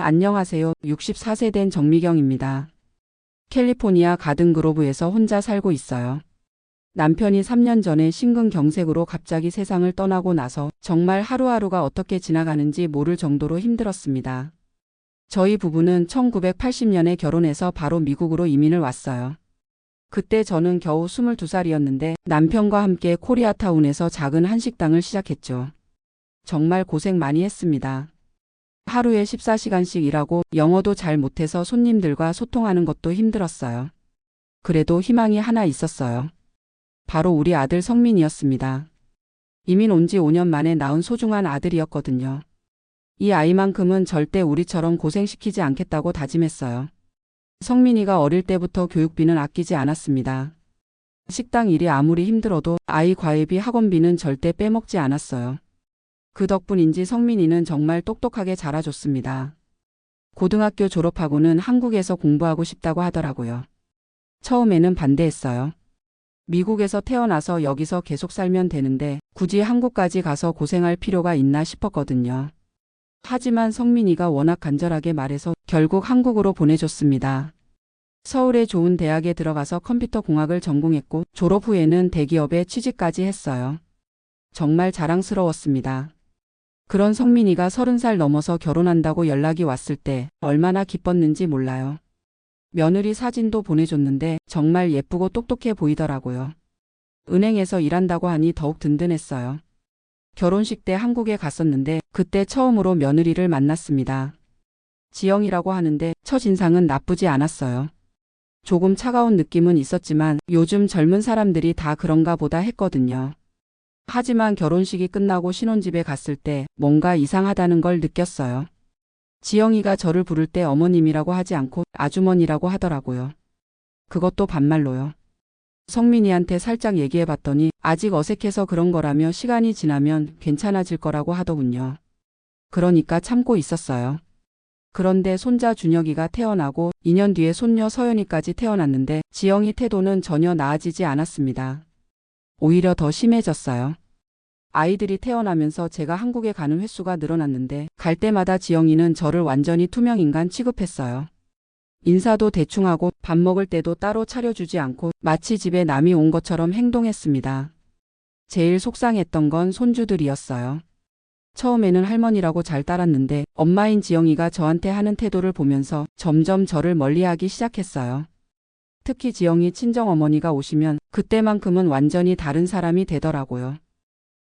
안녕하세요. 64세 된 정미경입니다. 캘리포니아 가든그로브에서 혼자 살고 있어요. 남편이 3년 전에 심근경색으로 갑자기 세상을 떠나고 나서 정말 하루하루가 어떻게 지나가는지 모를 정도로 힘들었습니다. 저희 부부는 1980년에 결혼해서 바로 미국으로 이민을 왔어요. 그때 저는 겨우 22살이었는데 남편과 함께 코리아타운에서 작은 한식당을 시작했죠. 정말 고생 많이 했습니다. 하루에 14시간씩 일하고 영어도 잘 못해서 손님들과 소통하는 것도 힘들었어요. 그래도 희망이 하나 있었어요. 바로 우리 아들 성민이었습니다. 이민 온 지 5년 만에 낳은 소중한 아들이었거든요. 이 아이만큼은 절대 우리처럼 고생시키지 않겠다고 다짐했어요. 성민이가 어릴 때부터 교육비는 아끼지 않았습니다. 식당 일이 아무리 힘들어도 아이 과외비 학원비는 절대 빼먹지 않았어요. 그 덕분인지 성민이는 정말 똑똑하게 자라줬습니다. 고등학교 졸업하고는 한국에서 공부하고 싶다고 하더라고요. 처음에는 반대했어요. 미국에서 태어나서 여기서 계속 살면 되는데 굳이 한국까지 가서 고생할 필요가 있나 싶었거든요. 하지만 성민이가 워낙 간절하게 말해서 결국 한국으로 보내줬습니다. 서울의 좋은 대학에 들어가서 컴퓨터 공학을 전공했고 졸업 후에는 대기업에 취직까지 했어요. 정말 자랑스러웠습니다. 그런 성민이가 30살 넘어서 결혼한다고 연락이 왔을 때 얼마나 기뻤는지 몰라요. 며느리 사진도 보내줬는데 정말 예쁘고 똑똑해 보이더라고요. 은행에서 일한다고 하니 더욱 든든했어요. 결혼식 때 한국에 갔었는데 그때 처음으로 며느리를 만났습니다. 지영이라고 하는데 첫인상은 나쁘지 않았어요. 조금 차가운 느낌은 있었지만 요즘 젊은 사람들이 다 그런가 보다 했거든요. 하지만 결혼식이 끝나고 신혼집에 갔을 때 뭔가 이상하다는 걸 느꼈어요. 지영이가 저를 부를 때 어머님이라고 하지 않고 아주머니라고 하더라고요. 그것도 반말로요. 성민이한테 살짝 얘기해봤더니 아직 어색해서 그런 거라며 시간이 지나면 괜찮아질 거라고 하더군요. 그러니까 참고 있었어요. 그런데 손자 준혁이가 태어나고 2년 뒤에 손녀 서연이까지 태어났는데 지영이 태도는 전혀 나아지지 않았습니다. 오히려 더 심해졌어요. 아이들이 태어나면서 제가 한국에 가는 횟수가 늘어났는데 갈 때마다 지영이는 저를 완전히 투명인간 취급했어요. 인사도 대충 하고 밥 먹을 때도 따로 차려주지 않고 마치 집에 남이 온 것처럼 행동했습니다. 제일 속상했던 건 손주들이었어요. 처음에는 할머니라고 잘 따랐는데 엄마인 지영이가 저한테 하는 태도를 보면서 점점 저를 멀리하기 시작했어요. 특히 지영이 친정어머니가 오시면 그때만큼은 완전히 다른 사람이 되더라고요.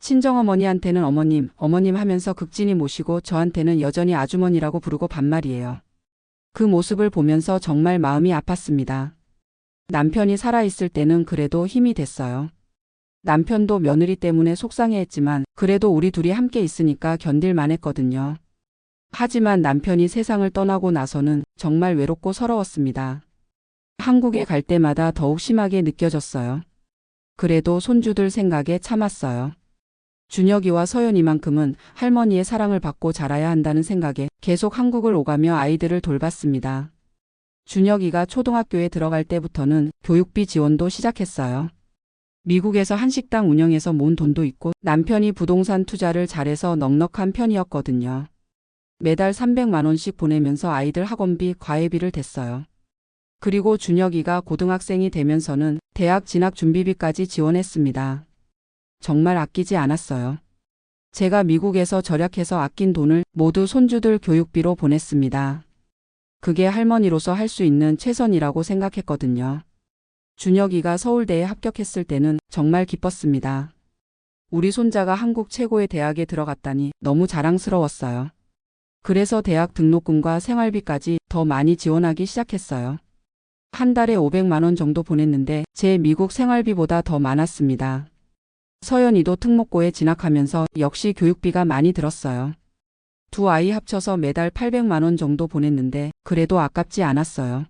친정어머니한테는 어머님, 어머님 하면서 극진히 모시고 저한테는 여전히 아주머니라고 부르고 반말이에요. 그 모습을 보면서 정말 마음이 아팠습니다. 남편이 살아있을 때는 그래도 힘이 됐어요. 남편도 며느리 때문에 속상해했지만 그래도 우리 둘이 함께 있으니까 견딜만 했거든요. 하지만 남편이 세상을 떠나고 나서는 정말 외롭고 서러웠습니다. 한국에 갈 때마다 더욱 심하게 느껴졌어요. 그래도 손주들 생각에 참았어요. 준혁이와 서연이만큼은 할머니의 사랑을 받고 자라야 한다는 생각에 계속 한국을 오가며 아이들을 돌봤습니다. 준혁이가 초등학교에 들어갈 때부터는 교육비 지원도 시작했어요. 미국에서 한식당 운영해서 모은 돈도 있고 남편이 부동산 투자를 잘해서 넉넉한 편이었거든요. 매달 300만 원씩 보내면서 아이들 학원비, 과외비를 댔어요. 그리고 준혁이가 고등학생이 되면서는 대학 진학 준비비까지 지원했습니다. 정말 아끼지 않았어요. 제가 미국에서 절약해서 아낀 돈을 모두 손주들 교육비로 보냈습니다. 그게 할머니로서 할 수 있는 최선이라고 생각했거든요. 준혁이가 서울대에 합격했을 때는 정말 기뻤습니다. 우리 손자가 한국 최고의 대학에 들어갔다니 너무 자랑스러웠어요. 그래서 대학 등록금과 생활비까지 더 많이 지원하기 시작했어요. 한 달에 500만 원 정도 보냈는데 제 미국 생활비보다 더 많았습니다. 서연이도 특목고에 진학하면서 역시 교육비가 많이 들었어요. 두 아이 합쳐서 매달 800만 원 정도 보냈는데 그래도 아깝지 않았어요.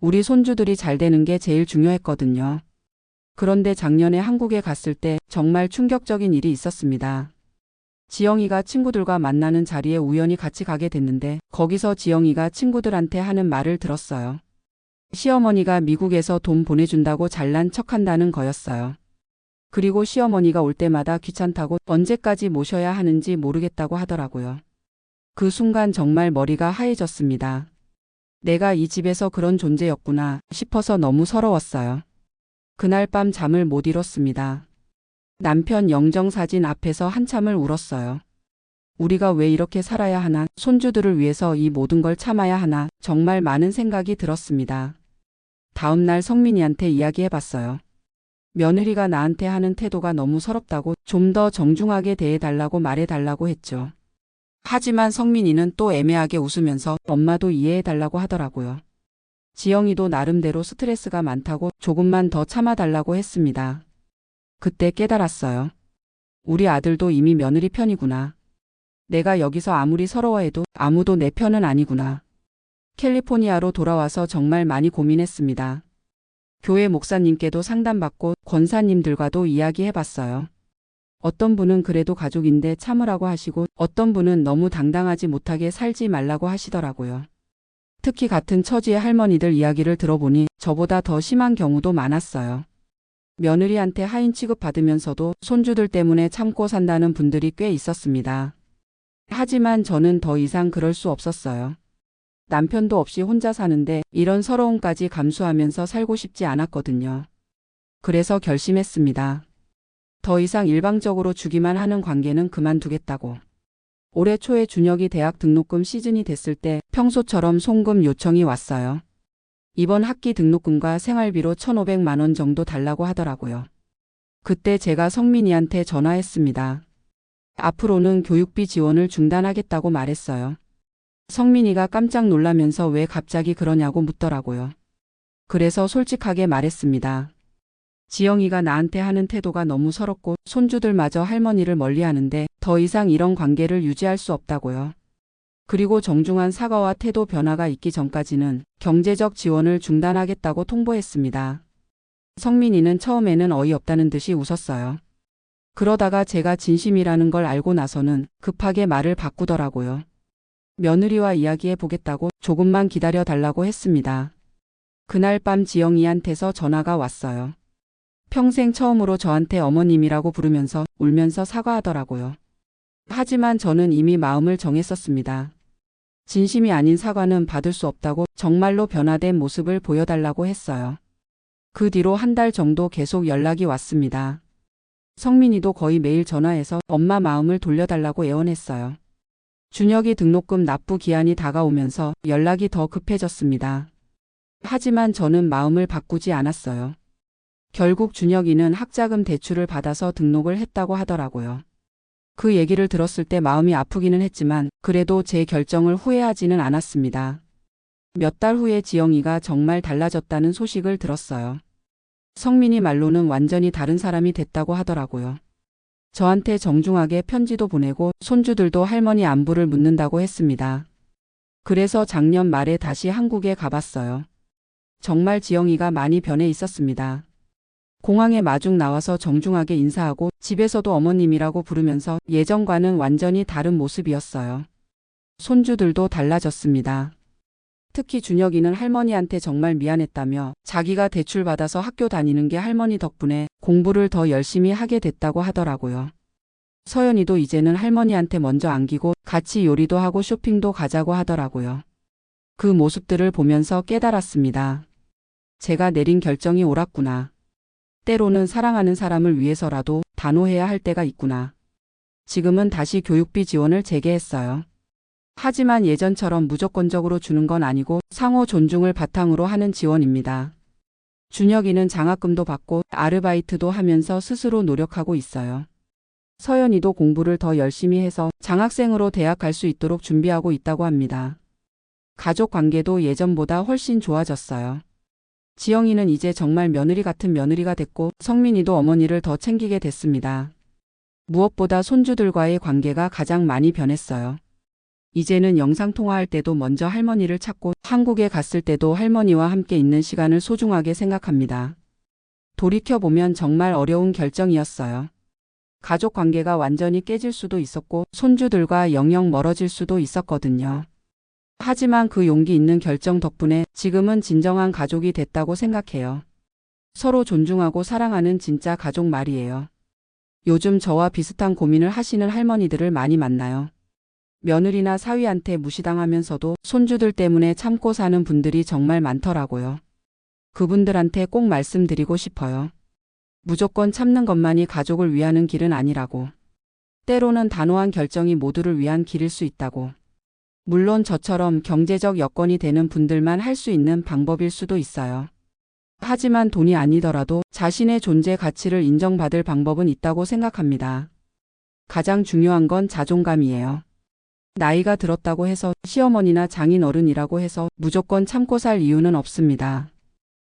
우리 손주들이 잘 되는 게 제일 중요했거든요. 그런데 작년에 한국에 갔을 때 정말 충격적인 일이 있었습니다. 지영이가 친구들과 만나는 자리에 우연히 같이 가게 됐는데 거기서 지영이가 친구들한테 하는 말을 들었어요. 시어머니가 미국에서 돈 보내준다고 잘난 척한다는 거였어요. 그리고 시어머니가 올 때마다 귀찮다고 언제까지 모셔야 하는지 모르겠다고 하더라고요. 그 순간 정말 머리가 하얘졌습니다. 내가 이 집에서 그런 존재였구나 싶어서 너무 서러웠어요. 그날 밤 잠을 못 이뤘습니다. 남편 영정사진 앞에서 한참을 울었어요. 우리가 왜 이렇게 살아야 하나, 손주들을 위해서 이 모든 걸 참아야 하나, 정말 많은 생각이 들었습니다. 다음 날 성민이한테 이야기해봤어요. 며느리가 나한테 하는 태도가 너무 서럽다고 좀 더 정중하게 대해달라고 말해달라고 했죠. 하지만 성민이는 또 애매하게 웃으면서 엄마도 이해해달라고 하더라고요. 지영이도 나름대로 스트레스가 많다고 조금만 더 참아달라고 했습니다. 그때 깨달았어요. 우리 아들도 이미 며느리 편이구나. 내가 여기서 아무리 서러워해도 아무도 내 편은 아니구나. 캘리포니아로 돌아와서 정말 많이 고민했습니다. 교회 목사님께도 상담받고 권사님들과도 이야기해봤어요. 어떤 분은 그래도 가족인데 참으라고 하시고 어떤 분은 너무 당당하지 못하게 살지 말라고 하시더라고요. 특히 같은 처지의 할머니들 이야기를 들어보니 저보다 더 심한 경우도 많았어요. 며느리한테 하인 취급받으면서도 손주들 때문에 참고 산다는 분들이 꽤 있었습니다. 하지만 저는 더 이상 그럴 수 없었어요. 남편도 없이 혼자 사는데 이런 서러움까지 감수하면서 살고 싶지 않았거든요. 그래서 결심했습니다. 더 이상 일방적으로 주기만 하는 관계는 그만두겠다고. 올해 초에 준혁이 대학 등록금 시즌이 됐을 때 평소처럼 송금 요청이 왔어요. 이번 학기 등록금과 생활비로 1,500만 원 정도 달라고 하더라고요. 그때 제가 성민이한테 전화했습니다. 앞으로는 교육비 지원을 중단하겠다고 말했어요. 성민이가 깜짝 놀라면서 왜 갑자기 그러냐고 묻더라고요. 그래서 솔직하게 말했습니다. 지영이가 나한테 하는 태도가 너무 서럽고 손주들마저 할머니를 멀리하는데 더 이상 이런 관계를 유지할 수 없다고요. 그리고 정중한 사과와 태도 변화가 있기 전까지는 경제적 지원을 중단하겠다고 통보했습니다. 성민이는 처음에는 어이없다는 듯이 웃었어요. 그러다가 제가 진심이라는 걸 알고 나서는 급하게 말을 바꾸더라고요. 며느리와 이야기해 보겠다고 조금만 기다려 달라고 했습니다. 그날 밤 지영이한테서 전화가 왔어요. 평생 처음으로 저한테 어머님이라고 부르면서 울면서 사과하더라고요. 하지만 저는 이미 마음을 정했었습니다. 진심이 아닌 사과는 받을 수 없다고 정말로 변화된 모습을 보여달라고 했어요. 그 뒤로 한 달 정도 계속 연락이 왔습니다. 성민이도 거의 매일 전화해서 엄마 마음을 돌려달라고 애원했어요. 준혁이 등록금 납부 기한이 다가오면서 연락이 더 급해졌습니다. 하지만 저는 마음을 바꾸지 않았어요. 결국 준혁이는 학자금 대출을 받아서 등록을 했다고 하더라고요. 그 얘기를 들었을 때 마음이 아프기는 했지만 그래도 제 결정을 후회하지는 않았습니다. 몇 달 후에 지영이가 정말 달라졌다는 소식을 들었어요. 성민이 말로는 완전히 다른 사람이 됐다고 하더라고요. 저한테 정중하게 편지도 보내고 손주들도 할머니 안부를 묻는다고 했습니다. 그래서 작년 말에 다시 한국에 가봤어요. 정말 지영이가 많이 변해 있었습니다. 공항에 마중 나와서 정중하게 인사하고 집에서도 어머님이라고 부르면서 예전과는 완전히 다른 모습이었어요. 손주들도 달라졌습니다. 특히 준혁이는 할머니한테 정말 미안했다며 자기가 대출받아서 학교 다니는 게 할머니 덕분에 공부를 더 열심히 하게 됐다고 하더라고요. 서연이도 이제는 할머니한테 먼저 안기고 같이 요리도 하고 쇼핑도 가자고 하더라고요. 그 모습들을 보면서 깨달았습니다. 제가 내린 결정이 옳았구나. 때로는 사랑하는 사람을 위해서라도 단호해야 할 때가 있구나. 지금은 다시 교육비 지원을 재개했어요. 하지만 예전처럼 무조건적으로 주는 건 아니고 상호 존중을 바탕으로 하는 지원입니다. 준혁이는 장학금도 받고 아르바이트도 하면서 스스로 노력하고 있어요. 서연이도 공부를 더 열심히 해서 장학생으로 대학 갈 수 있도록 준비하고 있다고 합니다. 가족 관계도 예전보다 훨씬 좋아졌어요. 지영이는 이제 정말 며느리 같은 며느리가 됐고 성민이도 어머니를 더 챙기게 됐습니다. 무엇보다 손주들과의 관계가 가장 많이 변했어요. 이제는 영상통화할 때도 먼저 할머니를 찾고 한국에 갔을 때도 할머니와 함께 있는 시간을 소중하게 생각합니다. 돌이켜보면 정말 어려운 결정이었어요. 가족 관계가 완전히 깨질 수도 있었고 손주들과 영영 멀어질 수도 있었거든요. 하지만 그 용기 있는 결정 덕분에 지금은 진정한 가족이 됐다고 생각해요. 서로 존중하고 사랑하는 진짜 가족 말이에요. 요즘 저와 비슷한 고민을 하시는 할머니들을 많이 만나요. 며느리나 사위한테 무시당하면서도 손주들 때문에 참고 사는 분들이 정말 많더라고요. 그분들한테 꼭 말씀드리고 싶어요. 무조건 참는 것만이 가족을 위하는 길은 아니라고. 때로는 단호한 결정이 모두를 위한 길일 수 있다고. 물론 저처럼 경제적 여건이 되는 분들만 할 수 있는 방법일 수도 있어요. 하지만 돈이 아니더라도 자신의 존재 가치를 인정받을 방법은 있다고 생각합니다. 가장 중요한 건 자존감이에요. 나이가 들었다고 해서 시어머니나 장인어른이라고 해서 무조건 참고 살 이유는 없습니다.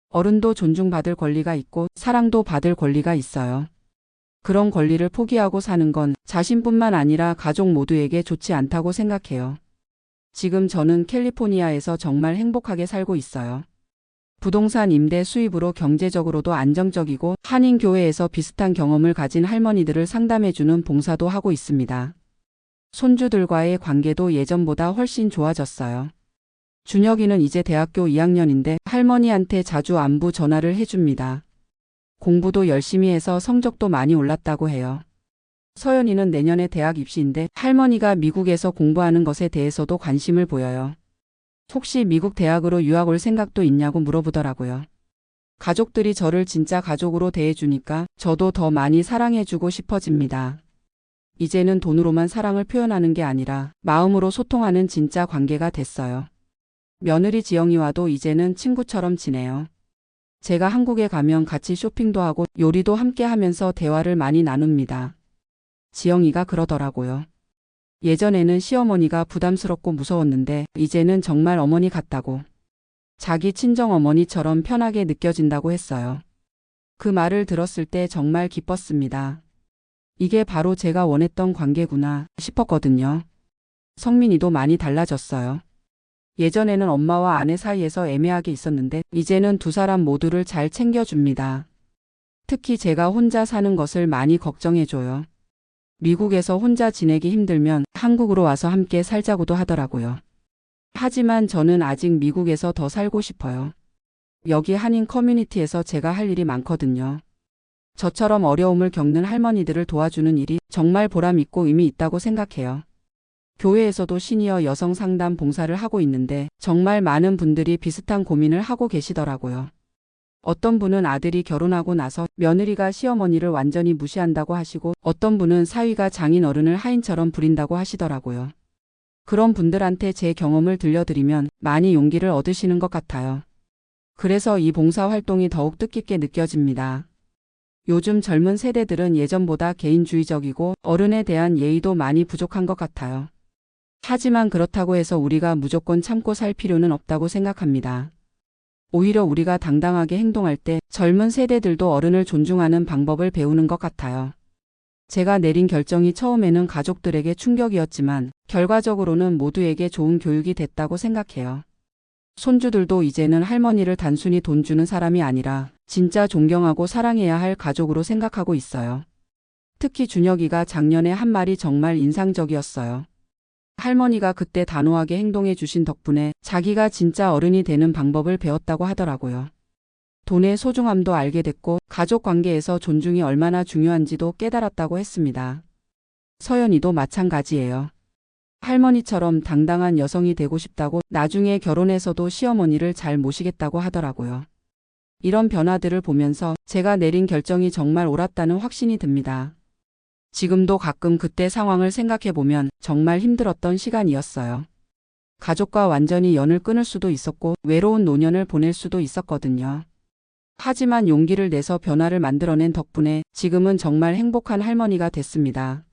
어른도 존중받을 권리가 있고 사랑도 받을 권리가 있어요. 그런 권리를 포기하고 사는 건 자신뿐만 아니라 가족 모두에게 좋지 않다고 생각해요. 지금 저는 캘리포니아에서 정말 행복하게 살고 있어요. 부동산 임대 수입으로 경제적으로도 안정적이고 한인교회에서 비슷한 경험을 가진 할머니들을 상담해주는 봉사도 하고 있습니다. 손주들과의 관계도 예전보다 훨씬 좋아졌어요. 준혁이는 이제 대학교 2학년인데 할머니한테 자주 안부 전화를 해줍니다. 공부도 열심히 해서 성적도 많이 올랐다고 해요. 서연이는 내년에 대학 입시인데 할머니가 미국에서 공부하는 것에 대해서도 관심을 보여요. 혹시 미국 대학으로 유학 올 생각도 있냐고 물어보더라고요. 가족들이 저를 진짜 가족으로 대해주니까 저도 더 많이 사랑해주고 싶어집니다. 이제는 돈으로만 사랑을 표현하는 게 아니라 마음으로 소통하는 진짜 관계가 됐어요. 며느리 지영이와도 이제는 친구처럼 지내요. 제가 한국에 가면 같이 쇼핑도 하고 요리도 함께 하면서 대화를 많이 나눕니다. 지영이가 그러더라고요. 예전에는 시어머니가 부담스럽고 무서웠는데 이제는 정말 어머니 같다고. 자기 친정어머니처럼 편하게 느껴진다고 했어요. 그 말을 들었을 때 정말 기뻤습니다. 이게 바로 제가 원했던 관계구나 싶었거든요. 성민이도 많이 달라졌어요. 예전에는 엄마와 아내 사이에서 애매하게 있었는데 이제는 두 사람 모두를 잘 챙겨줍니다. 특히 제가 혼자 사는 것을 많이 걱정해줘요. 미국에서 혼자 지내기 힘들면 한국으로 와서 함께 살자고도 하더라고요. 하지만 저는 아직 미국에서 더 살고 싶어요. 여기 한인 커뮤니티에서 제가 할 일이 많거든요. 저처럼 어려움을 겪는 할머니들을 도와주는 일이 정말 보람 있고 의미 있다고 생각해요. 교회에서도 시니어 여성 상담 봉사를 하고 있는데 정말 많은 분들이 비슷한 고민을 하고 계시더라고요. 어떤 분은 아들이 결혼하고 나서 며느리가 시어머니를 완전히 무시한다고 하시고 어떤 분은 사위가 장인어른을 하인처럼 부린다고 하시더라고요. 그런 분들한테 제 경험을 들려드리면 많이 용기를 얻으시는 것 같아요. 그래서 이 봉사활동이 더욱 뜻깊게 느껴집니다. 요즘 젊은 세대들은 예전보다 개인주의적이고 어른에 대한 예의도 많이 부족한 것 같아요. 하지만 그렇다고 해서 우리가 무조건 참고 살 필요는 없다고 생각합니다. 오히려 우리가 당당하게 행동할 때 젊은 세대들도 어른을 존중하는 방법을 배우는 것 같아요. 제가 내린 결정이 처음에는 가족들에게 충격이었지만 결과적으로는 모두에게 좋은 교육이 됐다고 생각해요. 손주들도 이제는 할머니를 단순히 돈 주는 사람이 아니라 진짜 존경하고 사랑해야 할 가족으로 생각하고 있어요. 특히 준혁이가 작년에 한 말이 정말 인상적이었어요. 할머니가 그때 단호하게 행동해 주신 덕분에 자기가 진짜 어른이 되는 방법을 배웠다고 하더라고요. 돈의 소중함도 알게 됐고 가족 관계에서 존중이 얼마나 중요한지도 깨달았다고 했습니다. 서연이도 마찬가지예요. 할머니처럼 당당한 여성이 되고 싶다고 나중에 결혼해서도 시어머니를 잘 모시겠다고 하더라고요. 이런 변화들을 보면서 제가 내린 결정이 정말 옳았다는 확신이 듭니다. 지금도 가끔 그때 상황을 생각해보면 정말 힘들었던 시간이었어요. 가족과 완전히 연을 끊을 수도 있었고 외로운 노년을 보낼 수도 있었거든요. 하지만 용기를 내서 변화를 만들어낸 덕분에 지금은 정말 행복한 할머니가 됐습니다.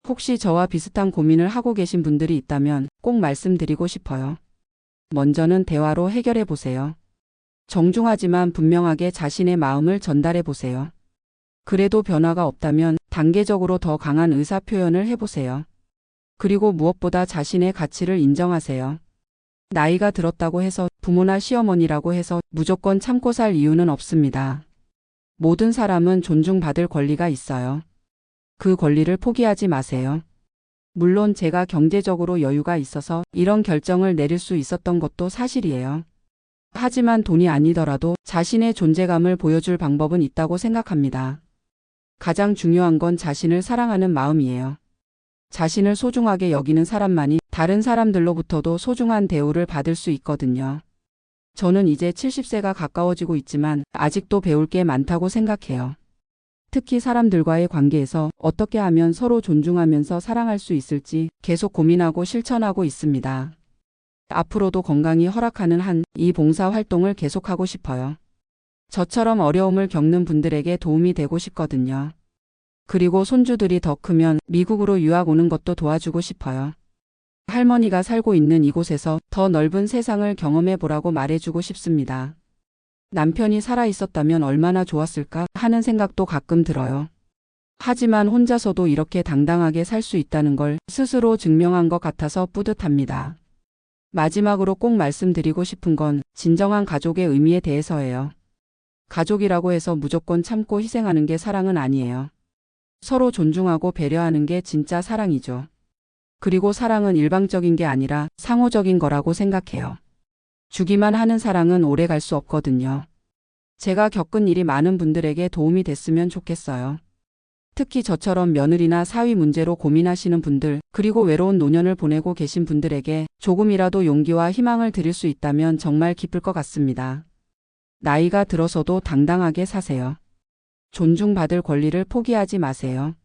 혹시 저와 비슷한 고민을 하고 계신 분들이 있다면 꼭 말씀드리고 싶어요. 먼저는 대화로 해결해 보세요. 정중하지만 분명하게 자신의 마음을 전달해 보세요. 그래도 변화가 없다면 단계적으로 더 강한 의사 표현을 해보세요. 그리고 무엇보다 자신의 가치를 인정하세요. 나이가 들었다고 해서 부모나 시어머니라고 해서 무조건 참고 살 이유는 없습니다. 모든 사람은 존중받을 권리가 있어요. 그 권리를 포기하지 마세요. 물론 제가 경제적으로 여유가 있어서 이런 결정을 내릴 수 있었던 것도 사실이에요. 하지만 돈이 아니더라도 자신의 존재감을 보여줄 방법은 있다고 생각합니다. 가장 중요한 건 자신을 사랑하는 마음이에요. 자신을 소중하게 여기는 사람만이 다른 사람들로부터도 소중한 대우를 받을 수 있거든요. 저는 이제 70세가 가까워지고 있지만 아직도 배울 게 많다고 생각해요. 특히 사람들과의 관계에서 어떻게 하면 서로 존중하면서 사랑할 수 있을지 계속 고민하고 실천하고 있습니다. 앞으로도 건강이 허락하는 한 이 봉사 활동을 계속하고 싶어요. 저처럼 어려움을 겪는 분들에게 도움이 되고 싶거든요. 그리고 손주들이 더 크면 미국으로 유학 오는 것도 도와주고 싶어요. 할머니가 살고 있는 이곳에서 더 넓은 세상을 경험해 보라고 말해주고 싶습니다. 남편이 살아 있었다면 얼마나 좋았을까 하는 생각도 가끔 들어요. 하지만 혼자서도 이렇게 당당하게 살 수 있다는 걸 스스로 증명한 것 같아서 뿌듯합니다. 마지막으로 꼭 말씀드리고 싶은 건 진정한 가족의 의미에 대해서예요. 가족이라고 해서 무조건 참고 희생하는 게 사랑은 아니에요. 서로 존중하고 배려하는 게 진짜 사랑이죠. 그리고 사랑은 일방적인 게 아니라 상호적인 거라고 생각해요. 주기만 하는 사랑은 오래 갈 수 없거든요. 제가 겪은 일이 많은 분들에게 도움이 됐으면 좋겠어요. 특히 저처럼 며느리나 사위 문제로 고민하시는 분들, 그리고 외로운 노년을 보내고 계신 분들에게 조금이라도 용기와 희망을 드릴 수 있다면 정말 기쁠 것 같습니다. 나이가 들어서도 당당하게 사세요. 존중받을 권리를 포기하지 마세요.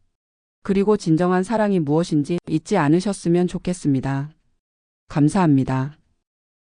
그리고 진정한 사랑이 무엇인지 잊지 않으셨으면 좋겠습니다. 감사합니다.